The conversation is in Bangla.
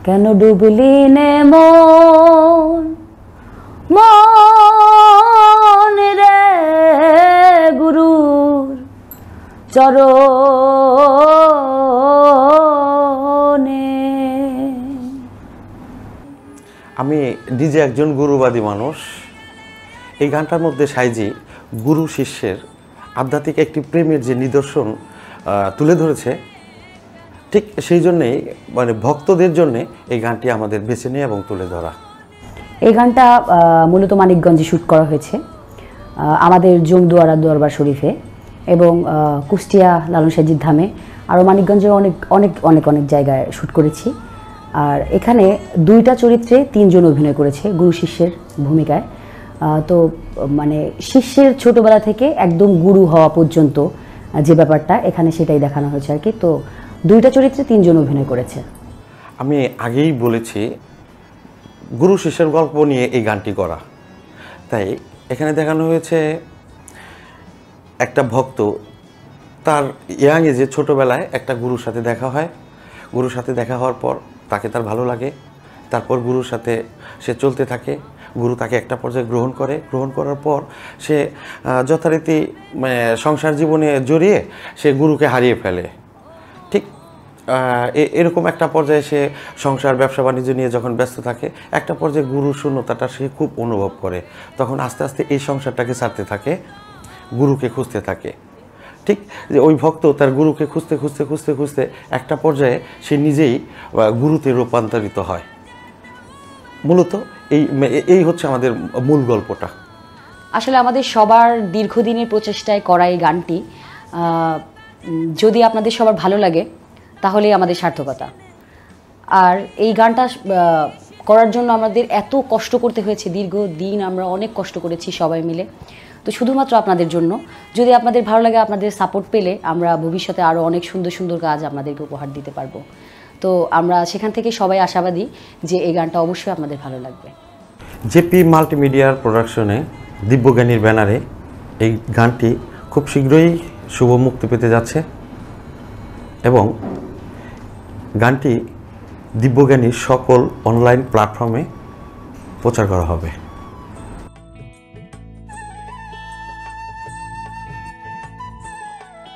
কেন ডুবলি নে মন মন রে গুরুর চরণে। আমি নিজে একজন গুরুবাদী মানুষ। এই গানটার মধ্যে সাইজি গুরু শিষ্যের আধ্যাত্মিক একটি প্রেমের যে নিদর্শন তুলে ধরেছে, ঠিক সেই জন্যেই মানে ভক্তদের জন্যে এই গানটি আমাদের বেছে নেওয়া এবং তুলে ধরা। এই গানটা মূলত মানিকগঞ্জে শ্যুট করা হয়েছে, আমাদের জমদুয়ারা দরবার শরীফে এবং কুষ্টিয়া লালন সাজিদ ধামে, আরও মানিকগঞ্জের অনেক অনেক অনেক অনেক জায়গায় শ্যুট করেছি। আর এখানে দুইটা চরিত্রে তিনজন অভিনয় করেছে গুরু শিষ্যের ভূমিকায়। তো মানে শিষ্যের ছোটবেলা থেকে একদম গুরু হওয়া পর্যন্ত যে ব্যাপারটা এখানে সেটাই দেখানো হয়েছে আর কি। তো দুইটা চরিত্রে তিনজন অভিনয় করেছে। আমি আগেই বলেছি গুরু শিষ্যের গল্প নিয়ে এই গানটি করা, তাই এখানে দেখানো হয়েছে একটা ভক্ত তার ইয়াং এজে ছোটোবেলায় একটা গুরুর সাথে দেখা হয়। গুরুর সাথে দেখা হওয়ার পর তাকে তার ভালো লাগে, তারপর গুরুর সাথে সে চলতে থাকে। গুরু তাকে একটা পর্যায়ে গ্রহণ করে, গ্রহণ করার পর সে যথারীতি সংসার জীবনে জড়িয়ে সে গুরুকে হারিয়ে ফেলে। ঠিক এরকম একটা পর্যায়ে সে সংসার ব্যবসা বাণিজ্য নিয়ে যখন ব্যস্ত থাকে, একটা পর্যায়ে গুরুর শূন্যতাটা সে খুব অনুভব করে। তখন আস্তে আস্তে এই সংসারটাকে ছাড়তে থাকে, গুরুকে খুঁজতে থাকে। ঠিক যে ওই ভক্ত তার গুরুকে খুঁজতে খুঁজতে খুঁজতে খুঁজতে একটা পর্যায়ে সে নিজেই গুরুতে রূপান্তরিত হয়। মূলত এই হচ্ছে আমাদের মূল গল্পটা। আসলে আমাদের সবার দীর্ঘদিনের প্রচেষ্টায় করা এই গানটি যদি আপনাদের সবার ভালো লাগে তাহলেই আমাদের সার্থকতা। আর এই গানটা করার জন্য আমাদের এত কষ্ট করতে হয়েছে, দীর্ঘদিন আমরা অনেক কষ্ট করেছি সবাই মিলে। তো শুধুমাত্র আপনাদের জন্য, যদি আপনাদের ভালো লাগে, আপনাদের সাপোর্ট পেলে আমরা ভবিষ্যতে আরও অনেক সুন্দর সুন্দর কাজ আপনাদেরকে উপহার দিতে পারবো। তো আমরা সেখান থেকে সবাই আশাবাদী যে এই গানটা অবশ্যই আপনাদের ভালো লাগবে। জেপি মাল্টিমিডিয়ার প্রোডাকশনে দিব্যজ্ঞানীর ব্যানারে এই গানটি খুব শীঘ্রই শুভ মুক্তি পেতে যাচ্ছে এবং গানটি দিব্যজ্ঞানীর সকল অনলাইন প্ল্যাটফর্মে প্রচার করা হবে।